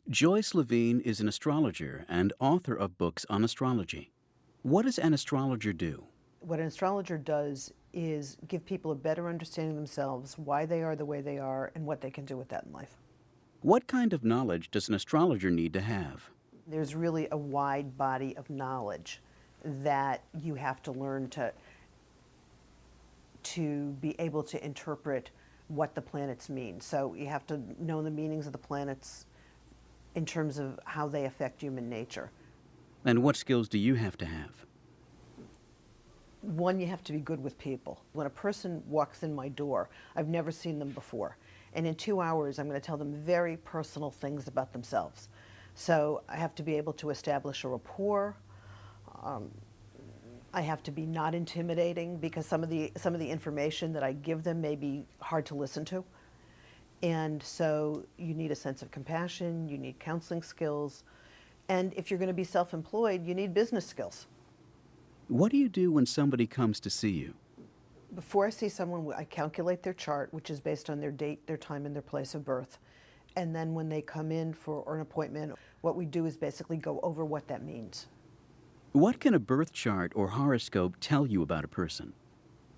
Joyce Levine is an astrologer and author of books on astrology. What does an astrologer do? What an astrologer does is give people a better understanding of themselves, why they are the way they are, and what they can do with that in life. What kind of knowledge does an astrologer need to have? There's really a wide body of knowledge that you have to learn to be able to interpret what the planets mean. So you have to know the meanings of the planets in terms of how they affect human nature. And what skills do you have to have? One, you have to be good with people. When a person walks in my door, I've never seen them before. And in 2 hours, I'm going to tell them very personal things about themselves. So I have to be able to establish a rapport. I have to be not intimidating because some of the information that I give them may be hard to listen to. And so you need a sense of compassion, you need counseling skills, and if you're going to be self-employed, you need business skills. What do you do when somebody comes to see you? Before I see someone, I calculate their chart, which is based on their date, their time, and their place of birth. And then when they come in for an appointment, what we do is basically go over what that means. What can a birth chart or horoscope tell you about a person?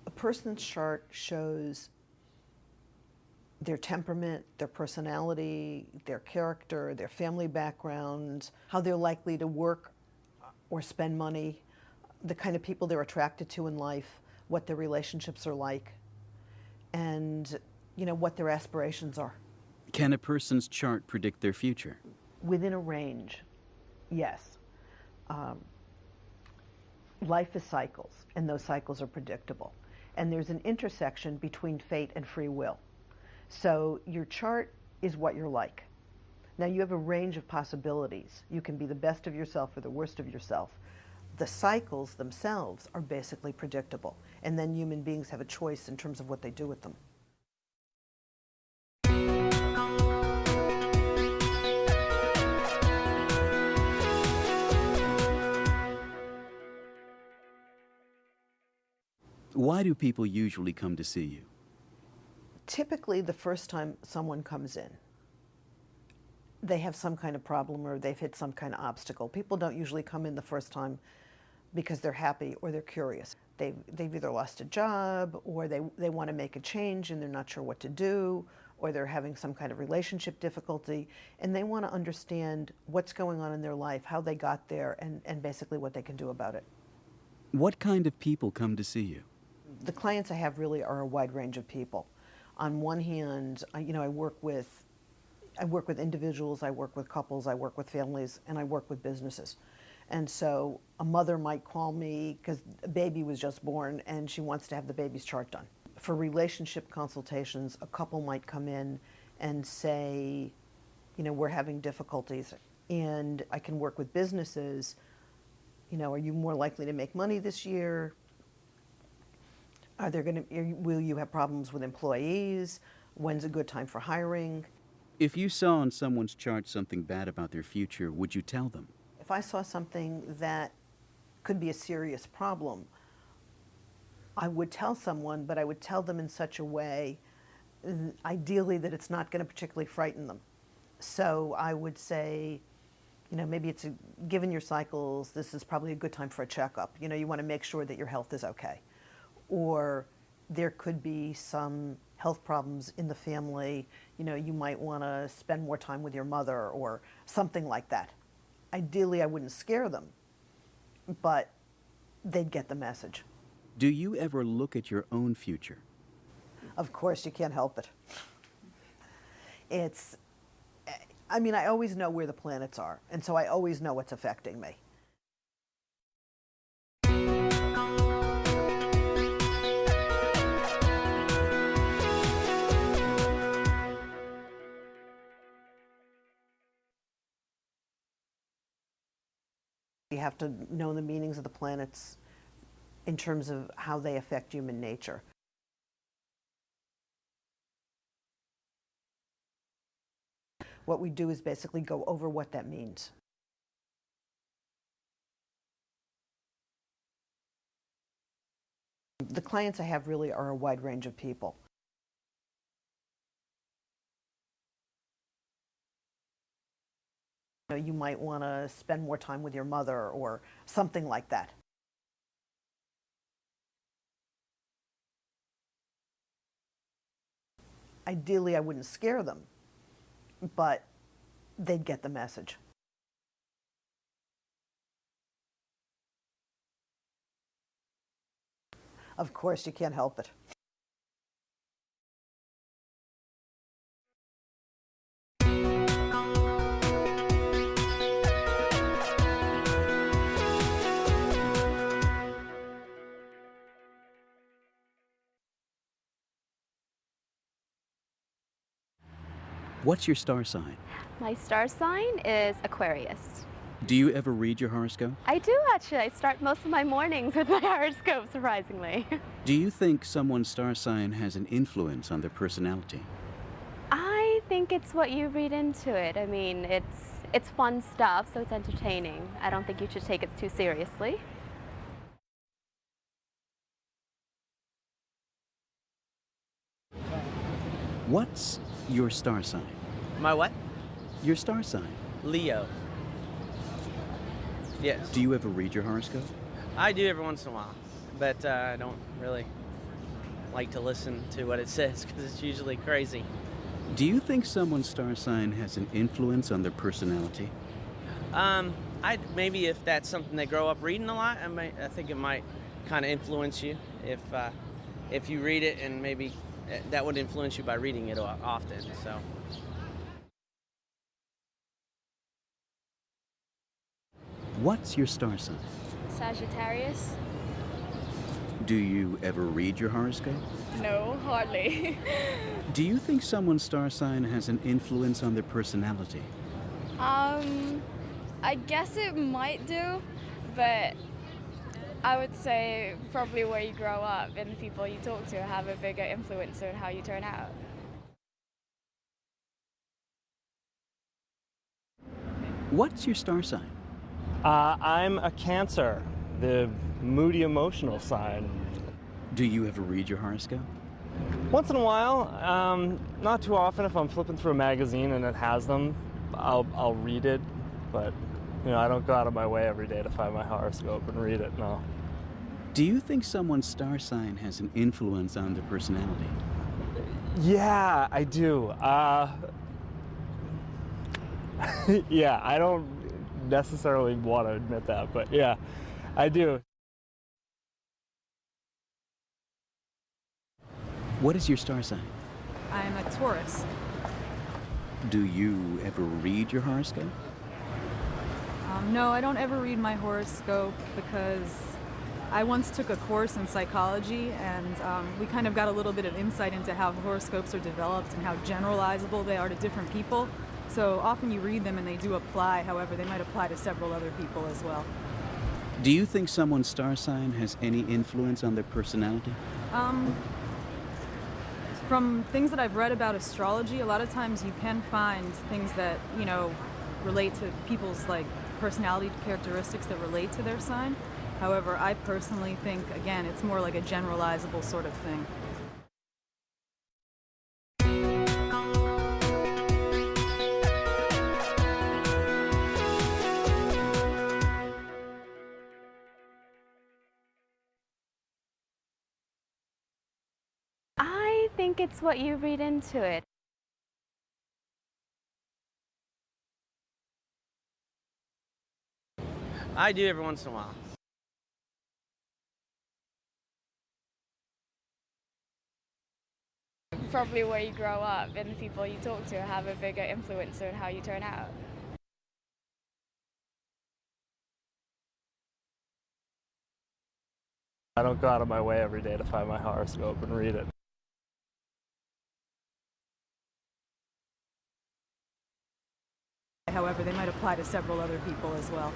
A person's chart shows their temperament, their personality, their character, their family background, how they're likely to work or spend money, the kind of people they're attracted to in life, what their relationships are like, and what their aspirations are. Can a person's chart predict their future? Within a range, yes. Life is cycles, and those cycles are predictable. And there's an intersection between fate and free will. So your chart is what you're like. Now you have a range of possibilities. You can be the best of yourself or the worst of yourself. The cycles themselves are basically predictable, and then human beings have a choice in terms of what they do with them. Why do people usually come to see you? Typically, the first time someone comes in, they have some kind of problem or they've hit some kind of obstacle. People don't usually come in the first time because they're happy or they're curious. They've either lost a job or they want to make a change and they're not sure what to do, or they're having some kind of relationship difficulty and they want to understand what's going on in their life, how they got there, and basically what they can do about it. What kind of people come to see you? The clients I have really are a wide range of people. On one hand, I work with individuals, I work with couples, I work with families, and I work with businesses. And so a mother might call me because a baby was just born and she wants to have the baby's chart done. For relationship consultations, a couple might come in and say, we're having difficulties. And I can work with businesses. Are you more likely to make money this year? Will you have problems with employees? When's a good time for hiring? If you saw on someone's chart something bad about their future, would you tell them? If I saw something that could be a serious problem, I would tell someone, but I would tell them in such a way, ideally, that it's not going to particularly frighten them. So I would say, maybe given your cycles, this is probably a good time for a checkup. You want to make sure that your health is okay. Or there could be some health problems in the family. You might want to spend more time with your mother or something like that. Ideally, I wouldn't scare them, but they'd get the message. Do you ever look at your own future? Of course, you can't help it. I always know where the planets are, and so I always know what's affecting me. You have to know the meanings of the planets in terms of how they affect human nature. What we do is basically go over what that means. The clients I have really are a wide range of people. You might want to spend more time with your mother or something like that. Ideally, I wouldn't scare them, but they'd get the message. Of course, you can't help it. What's your star sign? My star sign is Aquarius. Do you ever read your horoscope? I do actually. I start most of my mornings with my horoscope, surprisingly. Do you think someone's star sign has an influence on their personality? I think it's what you read into it. I mean, it's fun stuff, so it's entertaining. I don't think you should take it too seriously. What's your star sign? My what? Your star sign. Leo. Yes. Do you ever read your horoscope? I do every once in a while, but I don't really like to listen to what it says because it's usually crazy. Do you think someone's star sign has an influence on their personality? Maybe if that's something they grow up reading a lot, I think it might kind of influence you if you read it, and maybe that would influence you by reading it often. So. What's your star sign? Sagittarius? Do you ever read your horoscope? No, hardly. Do you think someone's star sign has an influence on their personality? I guess it might do, but I would say probably where you grow up and the people you talk to have a bigger influence on how you turn out. What's your star sign? I'm a Cancer, the moody emotional sign. Do you ever read your horoscope? Once in a while, not too often. If I'm flipping through a magazine and it has them, I'll read it, but I don't go out of my way every day to find my horoscope and read it, no. Do you think someone's star sign has an influence on their personality? Yeah, I do. Yeah, I don't necessarily want to admit that, but yeah, I do. What is your star sign? I'm a Taurus. Do you ever read your horoscope? No, I don't ever read my horoscope because I once took a course in psychology, and we kind of got a little bit of insight into how horoscopes are developed and how generalizable they are to different people. So often you read them and they do apply, however, they might apply to several other people as well. Do you think someone's star sign has any influence on their personality? From things that I've read about astrology, a lot of times you can find things that, relate to people's personality characteristics that relate to their sign. However, I personally think, again, it's more like a generalizable sort of thing. I think it's what you read into it. I do every once in a while. Probably where you grow up and the people you talk to have a bigger influence on how you turn out. I don't go out of my way every day to find my horoscope and read it. However, they might apply to several other people as well.